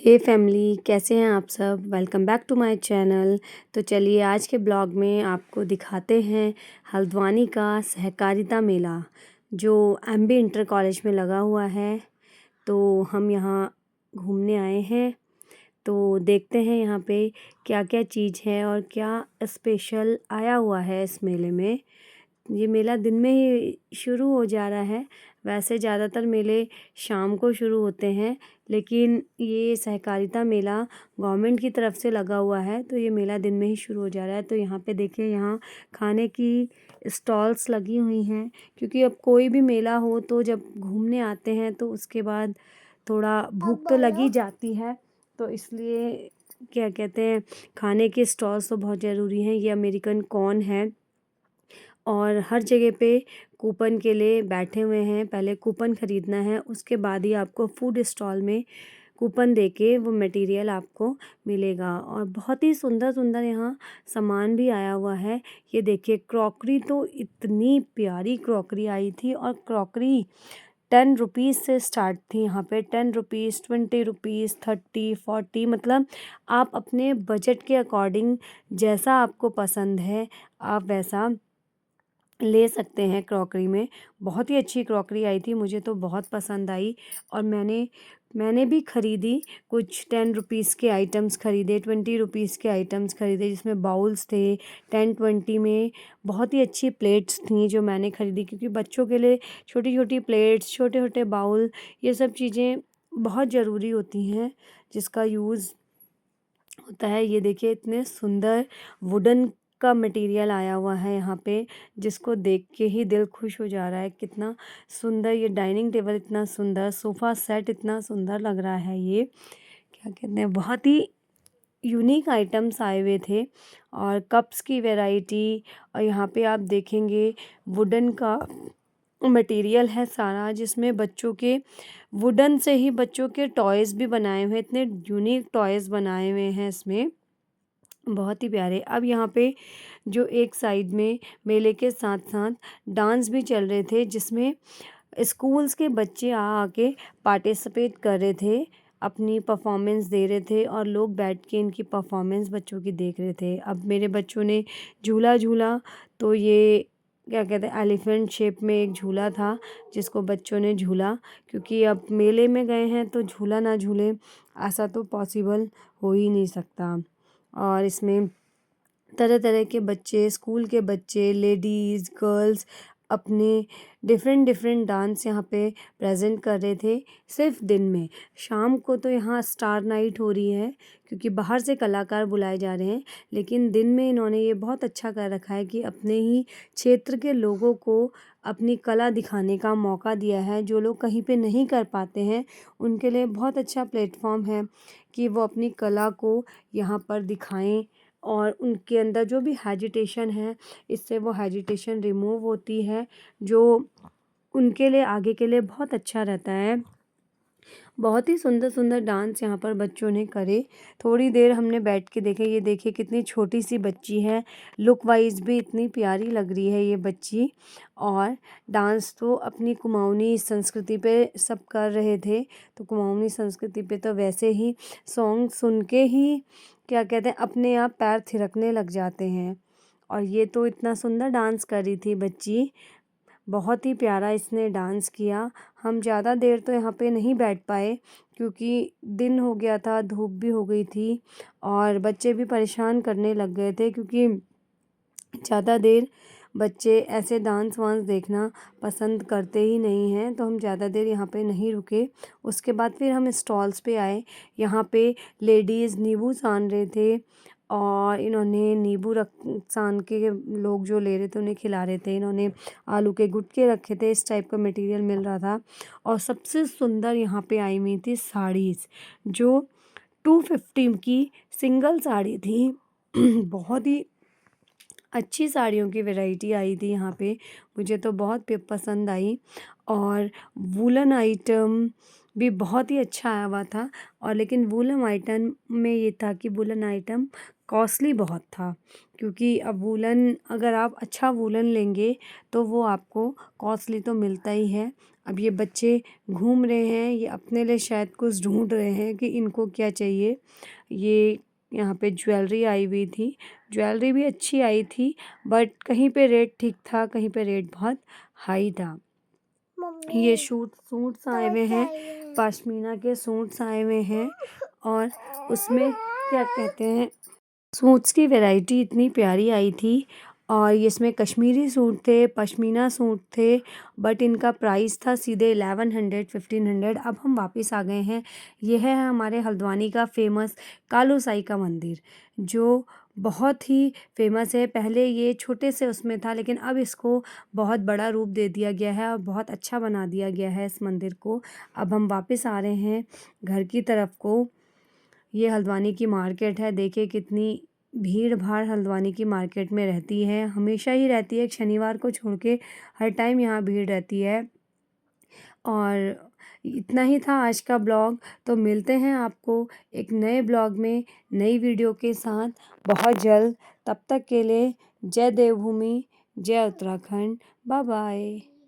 हे family, कैसे हैं आप सब। Welcome back to my channel. तो चलिए आज के ब्लॉग में आपको दिखाते हैं हल्द्वानी का सहकारिता मेला जो एमबी इंटर कॉलेज में लगा हुआ है। तो हम यहाँ घूमने आए हैं, तो देखते हैं यहाँ पे क्या क्या चीज़ है और क्या स्पेशल आया हुआ है इस मेले में। ये मेला दिन में ही शुरू हो जा रहा है। वैसे ज़्यादातर मेले शाम को शुरू होते हैं, लेकिन ये सहकारिता मेला गवर्नमेंट की तरफ से लगा हुआ है, तो ये मेला दिन में ही शुरू हो जा रहा है। तो यहाँ पे देखिए, यहाँ खाने की स्टॉल्स लगी हुई हैं, क्योंकि अब कोई भी मेला हो तो जब घूमने आते हैं तो उसके बाद थोड़ा भूख तो लगी जाती है। तो इसलिए क्या कहते हैं, खाने के स्टॉल्स तो बहुत ज़रूरी हैं। ये अमेरिकन कॉर्न है और हर जगह पे कूपन के लिए बैठे हुए हैं। पहले कूपन ख़रीदना है, उसके बाद ही आपको फूड स्टॉल में कूपन देके वो मटेरियल आपको मिलेगा। और बहुत ही सुंदर सुंदर यहाँ सामान भी आया हुआ है। ये देखिए, क्रॉकरी तो इतनी प्यारी क्रॉकरी आई थी, और क्रॉकरी 10 रुपीज़ से स्टार्ट थी। यहाँ पे 10 रुपीज़, 20 रुपीज़, 30, 40, मतलब आप अपने बजट के अकॉर्डिंग जैसा आपको पसंद है आप वैसा ले सकते हैं। क्रॉकरी में बहुत ही अच्छी क्रॉकरी आई थी, मुझे तो बहुत पसंद आई। और मैंने भी ख़रीदी। कुछ 10 रुपीज़ के आइटम्स ख़रीदे, 20 रुपीज़ के आइटम्स ख़रीदे, जिसमें बाउल्स थे। 10, 20 में बहुत ही अच्छी प्लेट्स थी जो मैंने ख़रीदी, क्योंकि बच्चों के लिए छोटी छोटी प्लेट्स, छोटे छोटे बाउल, ये सब चीज़ें बहुत ज़रूरी होती हैं जिसका यूज़ होता है। ये देखिए, इतने सुंदर वुडन का मटेरियल आया हुआ है यहाँ पे, जिसको देख के ही दिल खुश हो जा रहा है। कितना सुंदर ये डाइनिंग टेबल, इतना सुंदर सोफ़ा सेट, इतना सुंदर लग रहा है। ये क्या कहते हैं, बहुत ही यूनिक आइटम्स आए हुए थे। और कप्स की वैरायटी, और यहाँ पे आप देखेंगे वुडन का मटेरियल है सारा, जिसमें बच्चों के वुडन से ही बच्चों के टॉयज़ भी बनाए हुए हैं। इतने यूनिक टॉयज़ बनाए हुए हैं इसमें, बहुत ही प्यारे। अब यहाँ पे जो एक साइड में मेले के साथ साथ डांस भी चल रहे थे, जिसमें स्कूल्स के बच्चे आ आके पार्टिसिपेट कर रहे थे, अपनी परफॉर्मेंस दे रहे थे, और लोग बैठ के इनकी परफॉर्मेंस बच्चों की देख रहे थे। अब मेरे बच्चों ने झूला झूला, तो ये क्या कहते हैं, एलिफेंट शेप में एक झूला था जिसको बच्चों ने झूला, क्योंकि अब मेले में गए हैं तो झूला ना झूले ऐसा तो पॉसिबल हो ही नहीं सकता। और इसमें तरह तरह के बच्चे, स्कूल के बच्चे, लेडीज़, गर्ल्स अपने डिफरेंट डिफरेंट डांस यहाँ पे प्रेजेंट कर रहे थे। सिर्फ दिन में, शाम को तो यहाँ स्टार नाइट हो रही है, क्योंकि बाहर से कलाकार बुलाए जा रहे हैं। लेकिन दिन में इन्होंने ये बहुत अच्छा कर रखा है कि अपने ही क्षेत्र के लोगों को अपनी कला दिखाने का मौका दिया है। जो लोग कहीं पे नहीं कर पाते हैं, उनके लिए बहुत अच्छा प्लेटफॉर्म है कि वो अपनी कला को यहाँ पर दिखाएं, और उनके अंदर जो भी हेजिटेशन है, इससे वो हेजिटेशन रिमूव होती है, जो उनके लिए आगे के लिए बहुत अच्छा रहता है। बहुत ही सुंदर सुंदर डांस यहाँ पर बच्चों ने करे। थोड़ी देर हमने बैठ के देखे। ये देखिए, कितनी छोटी सी बच्ची है, लुक वाइज भी इतनी प्यारी लग रही है ये बच्ची। और डांस तो अपनी कुमाऊनी संस्कृति पे सब कर रहे थे, तो कुमाऊनी संस्कृति पे तो वैसे ही सॉन्ग सुन के ही क्या कहते हैं, अपने आप पैर थिरकने लग जाते हैं। और ये तो इतना सुंदर डांस कर रही थी बच्ची, बहुत ही प्यारा इसने डांस किया। हम ज़्यादा देर तो यहाँ पे नहीं बैठ पाए, क्योंकि दिन हो गया था, धूप भी हो गई थी, और बच्चे भी परेशान करने लग गए थे, क्योंकि ज़्यादा देर बच्चे ऐसे डांस वांस देखना पसंद करते ही नहीं हैं। तो हम ज़्यादा देर यहाँ पे नहीं रुके। उसके बाद फिर हम स्टॉल्स पे आए। यहाँ पे लेडीज़ नींबू सान रहे थे, और इन्होंने नींबू रख सान के लोग जो ले रहे थे उन्हें खिला रहे थे। इन्होंने आलू के गुटके रखे थे, इस टाइप का मटेरियल मिल रहा था। और सबसे सुंदर यहाँ पे आई हुई थी साड़ीज़, जो 250 की सिंगल साड़ी थी। बहुत ही अच्छी साड़ियों की वैरायटी आई थी यहाँ पे, मुझे तो बहुत पसंद आई। और वूलन आइटम भी बहुत ही अच्छा आया हुआ था। और लेकिन वूलन आइटम में ये था कि वूलन आइटम कॉस्टली बहुत था, क्योंकि अब वूलन, अगर आप अच्छा वूलन लेंगे तो वो आपको कॉस्टली तो मिलता ही है। अब ये बच्चे घूम रहे हैं, ये अपने लिए शायद कुछ ढूंढ रहे हैं कि इनको क्या चाहिए। ये यहाँ पे ज्वेलरी आई हुई थी, ज्वेलरी भी अच्छी आई थी, बट कहीं पे रेट ठीक था, कहीं पे रेट बहुत हाई था। ये सूट्स आए हुए हैं, पश्मीना के सूट्स आए हुए हैं, और उसमें क्या कहते हैं, सूट्स की वैरायटी इतनी प्यारी आई थी। और ये इसमें कश्मीरी सूट थे, पश्मीना सूट थे, बट इनका प्राइस था सीधे 1100 1500। अब हम वापस आ गए हैं। ये है हमारे हल्द्वानी का फेमस कालू साई का मंदिर, जो बहुत ही फेमस है। पहले ये छोटे से उसमें था, लेकिन अब इसको बहुत बड़ा रूप दे दिया गया है और बहुत अच्छा बना दिया गया है इस मंदिर को। अब हम वापस आ रहे हैं घर की तरफ को। ये हल्द्वानी की मार्केट है, देखिए कितनी भीड़ भाड़ हल्द्वानी की मार्केट में रहती है, हमेशा ही रहती है, शनिवार को छोड़ के हर टाइम यहाँ भीड़ रहती है। और इतना ही था आज का ब्लॉग। तो मिलते हैं आपको एक नए ब्लॉग में नई वीडियो के साथ बहुत जल्द। तब तक के लिए जय देवभूमि, जय उत्तराखंड, बाय बाय।